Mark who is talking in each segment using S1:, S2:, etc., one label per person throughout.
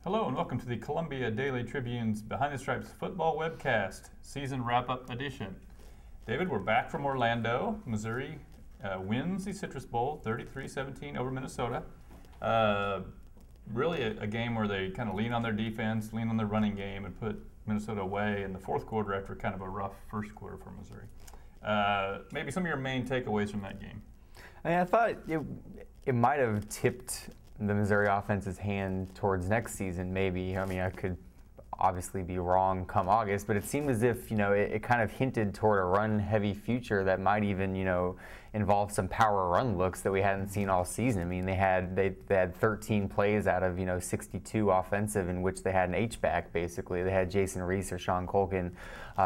S1: Hello and welcome to the Columbia Daily Tribune's Behind the Stripes football webcast, season wrap-up edition. David, we're back from Orlando. Missouri wins the Citrus Bowl 33-17 over Minnesota. Really a game where they kind of lean on their defense, lean on their running game, and put Minnesota away in the fourth quarter after kind of a rough first quarter for Missouri. Maybe some of your main takeaways from that game.
S2: I thought it might have tipped the Missouri offense's hand towards next season, maybe. I could obviously be wrong come August, but it seemed as if, it kind of hinted toward a run-heavy future that might even, involve some power run looks that we hadn't seen all season. They had 13 plays out of, 62 offensive, in which they had an H-back, basically. They had Jason Reese or Sean Colkin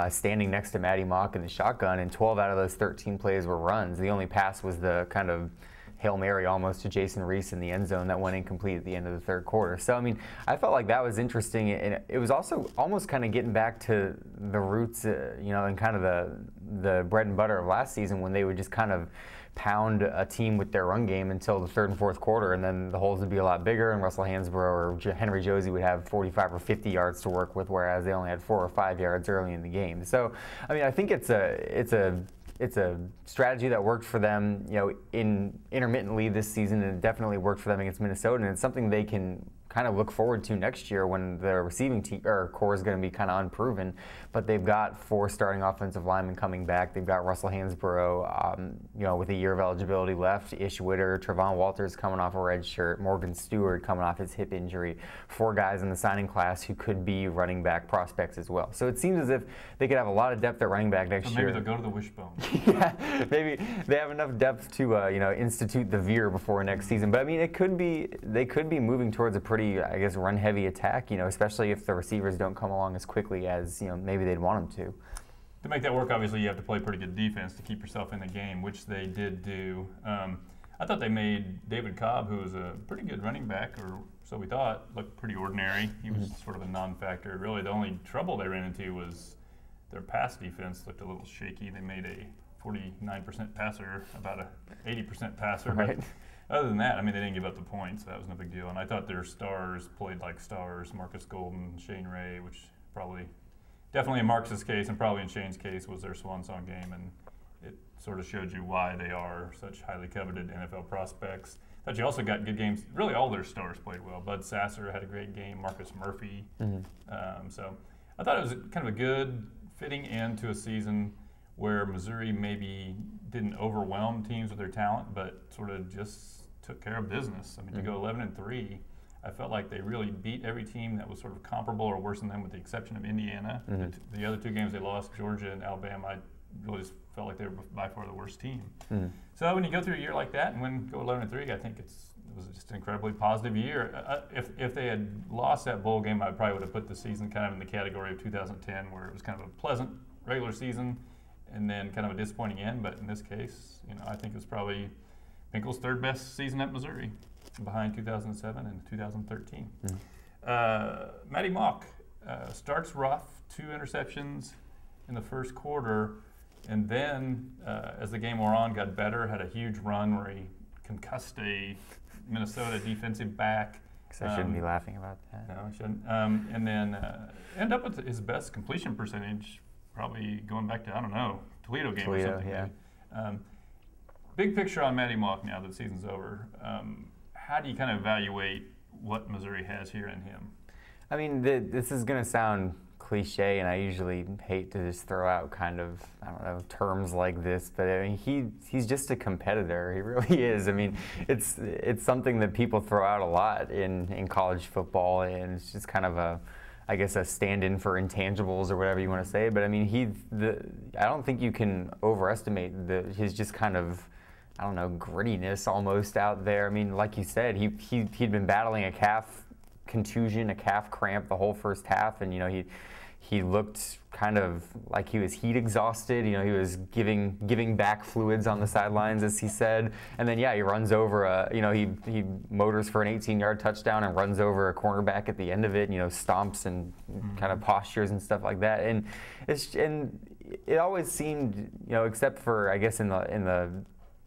S2: standing next to Maty Mauk in the shotgun, and 12 out of those 13 plays were runs. The only pass was the kind of Hail Mary almost to Jason Reese in the end zone that went incomplete at the end of the third quarter. So, I felt like that was interesting, and it was also almost kind of getting back to the roots, and kind of the bread and butter of last season, when they would just kind of pound a team with their run game until the third and fourth quarter, and then the holes would be a lot bigger, and Russell Hansbrough or Henry Josie would have 45 or 50 yards to work with, whereas they only had 4 or 5 yards early in the game. So, I think it's a strategy that worked for them, intermittently this season, and it definitely worked for them against Minnesota. And it's something they can kind of look forward to next year when the receiving core is going to be kind of unproven. But they've got 4 starting offensive linemen coming back. They've got Russell Hansbrough, with a year of eligibility left. Ish Witter, Trevon Walters coming off a red shirt, Morgan Stewart coming off his hip injury. 4 guys in the signing class who could be running back prospects as well. So it seems as if they could have a lot of depth at running back next year.
S1: Maybe they'll go to the wishbone.
S2: Yeah, maybe they have enough depth to institute the veer before next season. But they could be moving towards a pretty, run-heavy attack. Especially if the receivers don't come along as quickly as maybe they'd want them to.
S1: To make that work, obviously you have to play pretty good defense to keep yourself in the game, which they did do. I thought they made David Cobb, who was a pretty good running back, or so we thought, look pretty ordinary. He was sort of a non-factor. Really, the only trouble they ran into was their pass defense looked a little shaky. They made a 49% passer, about a 80% passer.
S2: Right.
S1: But other than that, they didn't give up the points. So that was no big deal. And I thought their stars played like stars. Marcus Golden, Shane Ray, which definitely in Marcus's case and probably in Shane's case was their swan song game. And it sort of showed you why they are such highly coveted NFL prospects. But you also got good games. Really, all their stars played well. Bud Sasser had a great game. Marcus Murphy. So I thought it was kind of a good fitting into a season where Missouri maybe didn't overwhelm teams with their talent, but sort of just took care of business. To go 11-3, I felt like they really beat every team that was sort of comparable or worse than them, with the exception of Indiana. The other 2 games they lost, Georgia and Alabama, I really just felt like they were by far the worst team. So when you go through a year like that and go 11-3, I think it was just an incredibly positive year. If they had lost that bowl game, I probably would have put the season kind of in the category of 2010, where it was kind of a pleasant regular season and then kind of a disappointing end. But in this case, I think it was probably Finkel's 3rd best season at Missouri, behind 2007 and 2013. Maty Mauk starts rough, 2 interceptions in the first quarter, and then as the game wore on, got better, had a huge run where he concussed a Minnesota defensive back.
S2: I shouldn't be laughing about that.
S1: No, I shouldn't. And then end up with his best completion percentage, probably going back to, Toledo game or something. Yeah. Big picture on Maty Mauk now that the season's over. How do you kind of evaluate what Missouri has here in him?
S2: This is going to sound cliche, and I usually hate to just throw out kind of, terms like this, but he's just a competitor. He really is. It's something that people throw out a lot in college football, and it's just kind of a stand-in for intangibles or whatever you want to say. But I don't think you can overestimate his just kind of, grittiness almost out there. Like you said, he'd been battling a calf contusion, a calf cramp the whole first half, and he looked kind of like he was heat exhausted. He was giving back fluids on the sidelines, as he said. And then, he runs over he motors for an 18-yard touchdown and runs over a cornerback at the end of it, stomps and kind of postures and stuff like that. And it always seemed, except for, I guess, in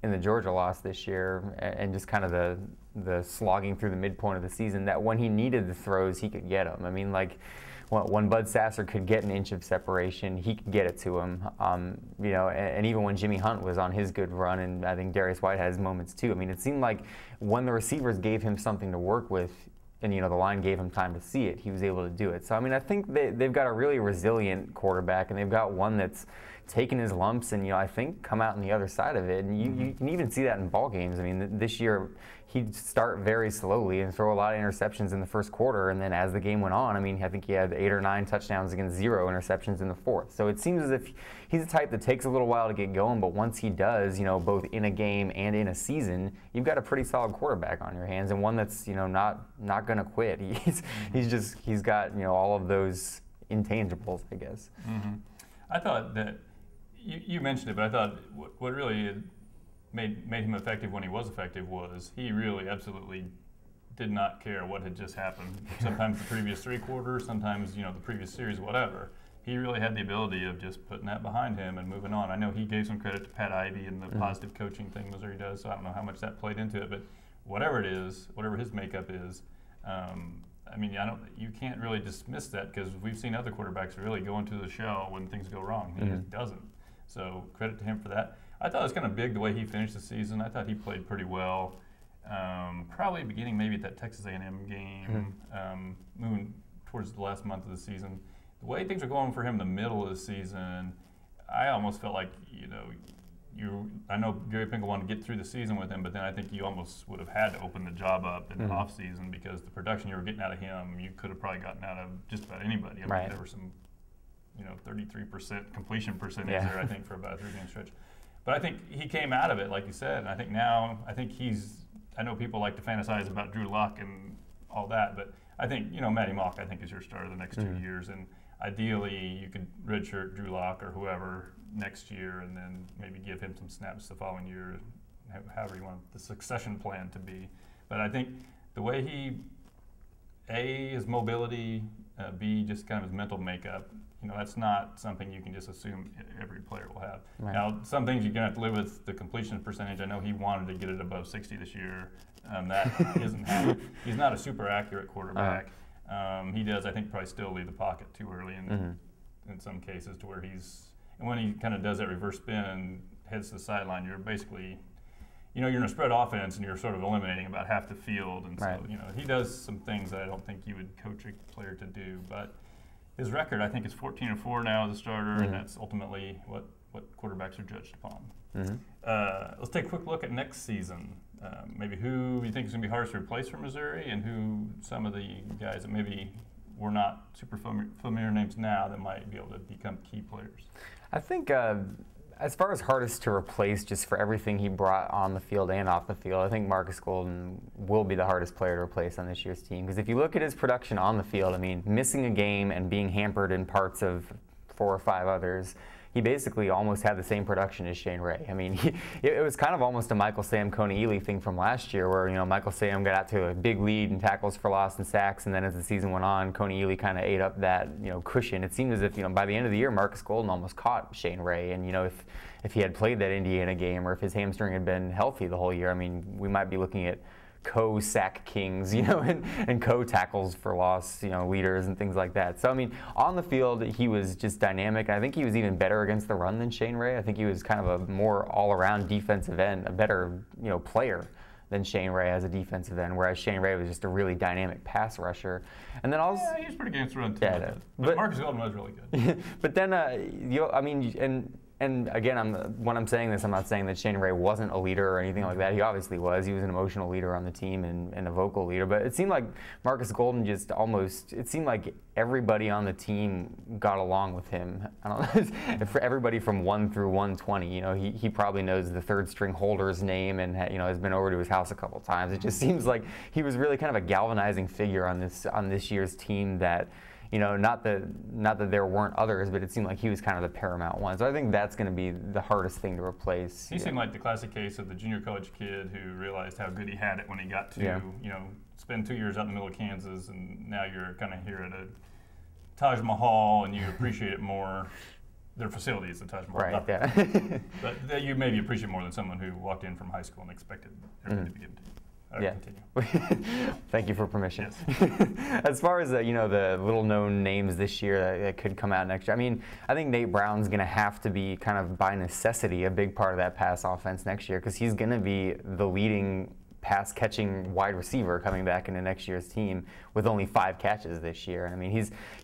S2: in the Georgia loss this year, and just kind of the slogging through the midpoint of the season, that when he needed the throws, he could get them. I mean, like, when Bud Sasser could get an inch of separation, he could get it to him. You know, and even when Jimmy Hunt was on his good run, and I think Darius White had his moments too. I mean, it seemed like when the receivers gave him something to work with, and you know the line gave him time to see it, he was able to do it. So I mean, I think they've got a really resilient quarterback, and they've got one that's taken his lumps and, you know, I think come out on the other side of it. And you can even see that in ball games. I mean, this year he'd start very slowly and throw a lot of interceptions in the first quarter, and then as the game went on, I mean, I think he had 8 or 9 touchdowns against 0 interceptions in the fourth. So it seems as if he's the type that takes a little while to get going, but once he does, you know, both in a game and in a season, you've got a pretty solid quarterback on your hands, and one that's, you know, not going to quit. He's got, you know, all of those intangibles, I guess.
S1: I thought that you mentioned it, but I thought what really made him effective when he was effective was he really absolutely did not care what had just happened. Sometimes the previous 3 quarters, sometimes, you know, the previous series, whatever. He really had the ability of just putting that behind him and moving on. I know he gave some credit to Pat Ivey and the positive coaching thing Missouri does, so I don't know how much that played into it, but whatever it is, whatever his makeup is, I mean, you can't really dismiss that, because we've seen other quarterbacks really go into the shell when things go wrong. He just doesn't. So credit to him for that. I thought it was kind of big the way he finished the season. I thought he played pretty well. Probably beginning maybe at that Texas A&M game, moving towards the last month of the season. The way things are going for him in the middle of the season, I almost felt like, you know, I know Gary Pinkel wanted to get through the season with him, but then I think you almost would have had to open the job up in the off season, because the production you were getting out of him, you could have probably gotten out of just about anybody. I mean, there were some, you know, 33% completion percentage there, I think, for about a 3-game stretch. But I think he came out of it, like you said, and I think now, I know people like to fantasize about Drew Lock and all that, but I think, you know, Maty Mauk, I think, is your starter the next 2 years, and ideally you could redshirt Drew Lock or whoever next year, and then maybe give him some snaps the following year, however you want the succession plan to be. But I think the way he, A, his mobility, B, just kind of his mental makeup, you know, that's not something you can just assume every player will have. Now, some things you're going to have to live with. The completion percentage, I know he wanted to get it above 60 this year. That isn't happening. He's not a super accurate quarterback. He does, I think, probably still leave the pocket too early in some cases, to where and when he kind of does that reverse spin and heads to the sideline, you're basically, you know, you're in a spread offense and you're sort of eliminating about half the field. And so, you know, he does some things that I don't think you would coach a player to do. But his record, I think, is 14-4 now as a starter, and that's ultimately what quarterbacks are judged upon. Let's take a quick look at next season. Maybe who you think is going to be hardest to replace for Missouri, and who some of the guys that maybe were not super familiar names now that might be able to become key players.
S2: I think as far as hardest to replace, just for everything he brought on the field and off the field, I think Marcus Golden will be the hardest player to replace on this year's team. Because if you look at his production on the field, I mean, missing a game and being hampered in parts of 4 or 5 others, he basically almost had the same production as Shane Ray. I mean, it was kind of almost a Michael Sam, Coney Ely thing from last year, where, you know, Michael Sam got out to a big lead in tackles for loss and sacks, and then as the season went on, Coney Ely kind of ate up that, you know, cushion. It seemed as if, you know, by the end of the year, Marcus Golden almost caught Shane Ray, and, you know, if he had played that Indiana game, or if his hamstring had been healthy the whole year, I mean, we might be looking at co-sack kings, you know, and co-tackles for loss, you know, leaders and things like that. So, I mean, on the field, he was just dynamic. I think he was even better against the run than Shane Ray. I think he was kind of a more all-around defensive end, a better, you know, player than Shane Ray as a defensive end, whereas Shane Ray was just a really dynamic pass rusher. And then also,
S1: he was pretty good against the run too. But Marcus Golden was really good.
S2: But then, I mean, and again, when I'm saying this, I'm not saying that Shane Ray wasn't a leader or anything like that. He obviously was. He was an emotional leader on the team and a vocal leader. But it seemed like Marcus Golden just it seemed like everybody on the team got along with him. I don't know, for everybody from 1 through 120. You know, he probably knows the third string holder's name and, you know, has been over to his house a couple times. It just seems like he was really kind of a galvanizing figure on this year's team that, you know, not that there weren't others, but it seemed like he was kind of the paramount one. So I think that's going to be the hardest thing to replace.
S1: He seemed like the classic case of the junior college kid who realized how good he had it when he got to, you know, spend 2 years out in the middle of Kansas, and now you're kind of here at a Taj Mahal and you appreciate it more. their facility is the Taj Mahal.
S2: Right. Yeah.
S1: But that you maybe appreciate more than someone who walked in from high school and expected everything to be given to you.
S2: Yeah.
S1: Continue.
S2: Thank you for permission.
S1: Yes.
S2: As far as the little-known names this year that could come out next year, I mean, I think Nate Brown's going to have to be kind of by necessity a big part of that pass offense next year because he's going to be the leading pass-catching wide receiver coming back into next year's team with only 5 catches this year. I mean,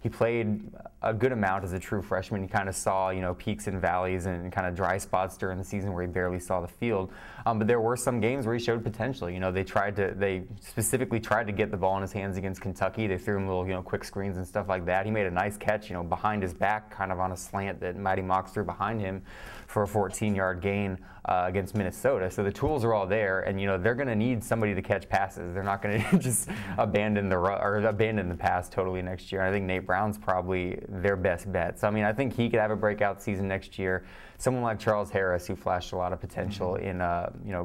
S2: he played a good amount as a true freshman. You kind of saw, peaks and valleys and kind of dry spots during the season where he barely saw the field. But there were some games where he showed potential. They specifically tried to get the ball in his hands against Kentucky. They threw him little, quick screens and stuff like that. He made a nice catch, behind his back, kind of on a slant that Maty Mauk threw behind him for a 14-yard gain against Minnesota. So the tools are all there, and they're going to need somebody to catch passes. They're not going to just abandon the pass totally next year. And I think Nate Brown's probably their best bet. So I mean, I think he could have a breakout season next year. Someone like Charles Harris, who flashed a lot of potential in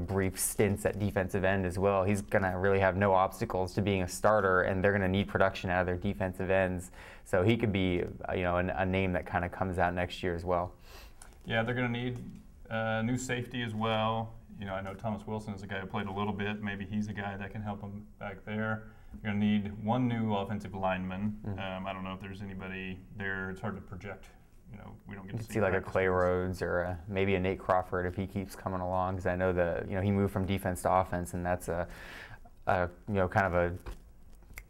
S2: brief stints at defensive end as well. He's going to really have no obstacles to being a starter, and they're going to need production out of their defensive ends. So he could be a name that kind of comes out next year as well.
S1: Yeah, they're going to need new safety as well. I know Thomas Wilson is a guy who played a little bit. Maybe he's a guy that can help them back there. You're going to need one new offensive lineman. I don't know if there's anybody there. It's hard to project. We don't get to see
S2: like a Clay Rhodes or maybe a Nate Crawford if he keeps coming along. Because I know he moved from defense to offense, and that's a kind of a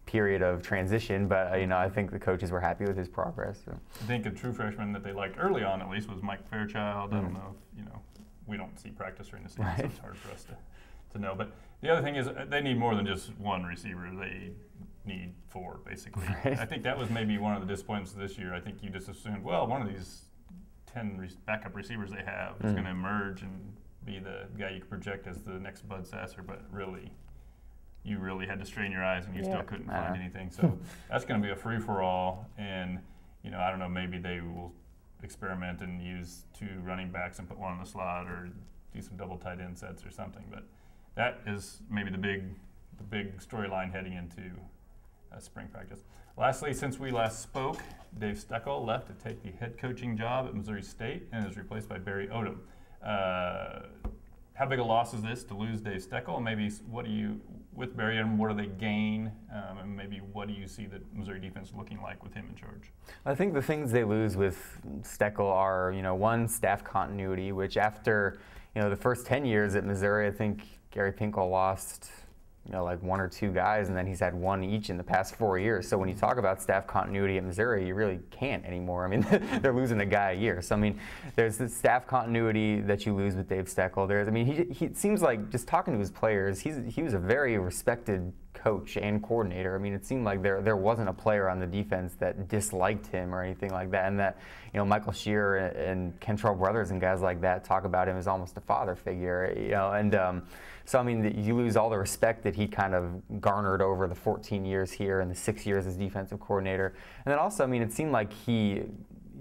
S2: period of transition. But I think the coaches were happy with his progress. So.
S1: I think a true freshman that they liked early on, at least, was Mike Fairchild. I don't know if we don't see practice during the season, so it's hard for us to know. But the other thing is they need more than just one receiver. They need 4, basically. Right. I think that was maybe one of the disappointments this year. I think you just assumed, well, one of these 10 backup receivers they have is going to emerge and be the guy you could project as the next Bud Sasser, but really, you really had to strain your eyes and you still couldn't find anything. So that's going to be a free-for-all, and I don't know, maybe they will experiment and use 2 running backs and put one in the slot or do some double tight end sets or something. But that is maybe the big storyline heading into spring practice. Lastly, since we last spoke, Dave Steckel left to take the head coaching job at Missouri State and is replaced by Barry Odom. How big a loss is this to lose Dave Steckel? And maybe with Barry Odom, what do they gain? And maybe what do you see the Missouri defense looking like with him in charge?
S2: I think the things they lose with Steckel are, one, staff continuity, which after, the first 10 years at Missouri, I think Gary Pinkel lost like 1 or 2 guys, and then he's had 1 each in the past 4 years. So when you talk about staff continuity at Missouri, you really can't anymore. I mean, they're losing a guy a year. So I mean, there's the staff continuity that you lose with Dave Steckel. He seems like, just talking to his players, he was a very respected coach and coordinator. I mean, it seemed like there wasn't a player on the defense that disliked him or anything like that, and that Michael Shear and Kentrell Brothers and guys like that talk about him as almost a father figure. So I mean, you lose all the respect that he kind of garnered over the 14 years here and the 6 years as defensive coordinator. And then also, I mean, it seemed like he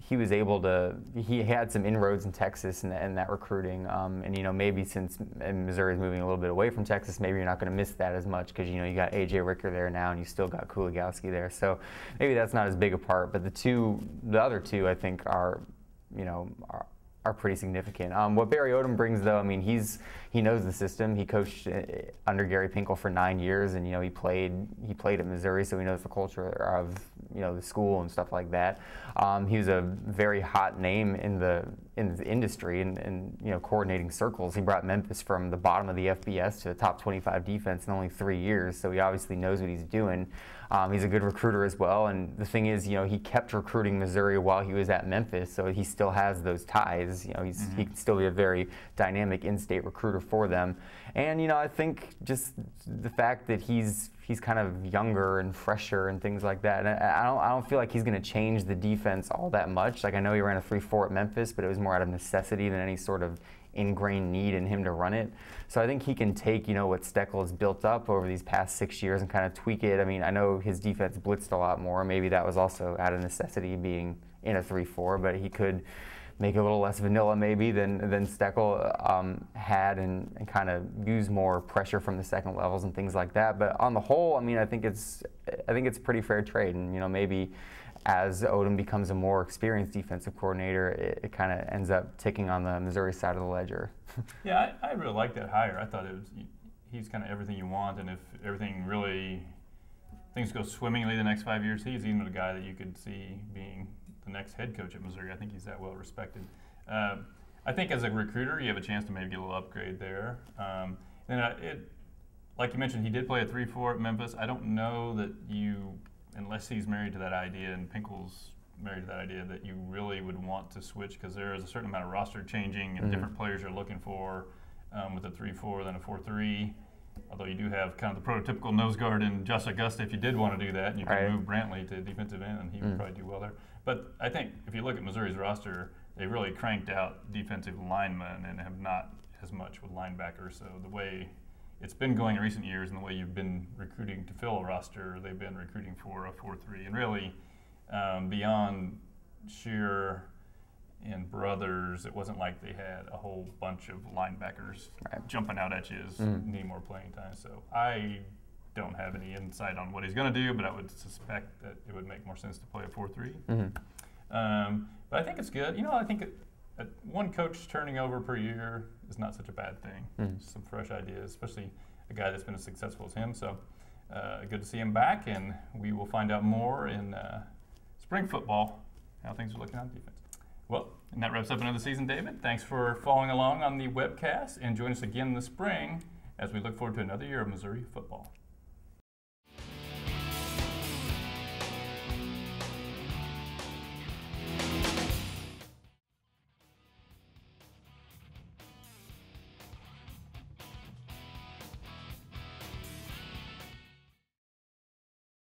S2: had some inroads in Texas and that recruiting. And maybe since Missouri's moving a little bit away from Texas, maybe you're not going to miss that as much because you got A.J. Ricker there now and you still got Kuligowski there. So maybe that's not as big a part. But the other two, I think are pretty significant. What Barry Odom brings, though, I mean, he knows the system. He coached under Gary Pinkel for 9 years, and he played at Missouri, so he knows the culture of the school and stuff like that. He was a very hot name in the industry and coordinating circles. He brought Memphis from the bottom of the FBS to the top 25 defense in only 3 years, so he obviously knows what he's doing. He's a good recruiter as well, and the thing is, he kept recruiting Missouri while he was at Memphis, so he still has those ties. He can still be a very dynamic in-state recruiter for them. And I think just the fact that he's kind of younger and fresher and things like that. And I don't feel like he's going to change the defense all that much. Like, I know he ran a 3-4 at Memphis, but it was more out of necessity than any sort of ingrained need in him to run it. So I think he can take, what Steckel has built up over these past 6 years and kind of tweak it. I mean, I know his defense blitzed a lot more. Maybe that was also out of necessity being in a 3-4, but he could make it a little less vanilla maybe than Steckel had and kind of use more pressure from the second levels and things like that. But on the whole, I mean, I think it's a pretty fair trade, and maybe as Odom becomes a more experienced defensive coordinator, it kind of ends up ticking on the Missouri side of the ledger.
S1: Yeah, I really like that hire. I thought he's kind of everything you want, and if everything really, things go swimmingly the next 5 years, he's even a guy that you could see being the next head coach at Missouri. I think he's that well respected. I think as a recruiter, you have a chance to maybe get a little upgrade there. Like you mentioned, he did play a 3-4 at Memphis. I don't know that unless he's married to that idea and Pinkel's married to that idea, that you really would want to switch, because there is a certain amount of roster changing and different players you're looking for with a 3-4 than a 4-3. Although you do have kind of the prototypical nose guard in Josh Augusta if you did want to do that, and you can move Brantley to defensive end, and he would probably do well there. But I think if you look at Missouri's roster, they really cranked out defensive linemen and have not as much with linebackers. So the way it's been going in recent years and the way you've been recruiting to fill a roster, they've been recruiting for a 4-3. And really, beyond Shearer and Brothers, it wasn't like they had a whole bunch of linebackers jumping out at you as need more playing time. So I don't have any insight on what he's going to do, but I would suspect that it would make more sense to play a 4-3. But I think it's good. I think one coach turning over per year is not such a bad thing. Some fresh ideas, especially a guy that's been as successful as him. So good to see him back, and we will find out more in spring football, how things are looking on defense. Well, and that wraps up another season, David. Thanks for following along on the webcast, and join us again in the spring as we look forward to another year of Missouri football.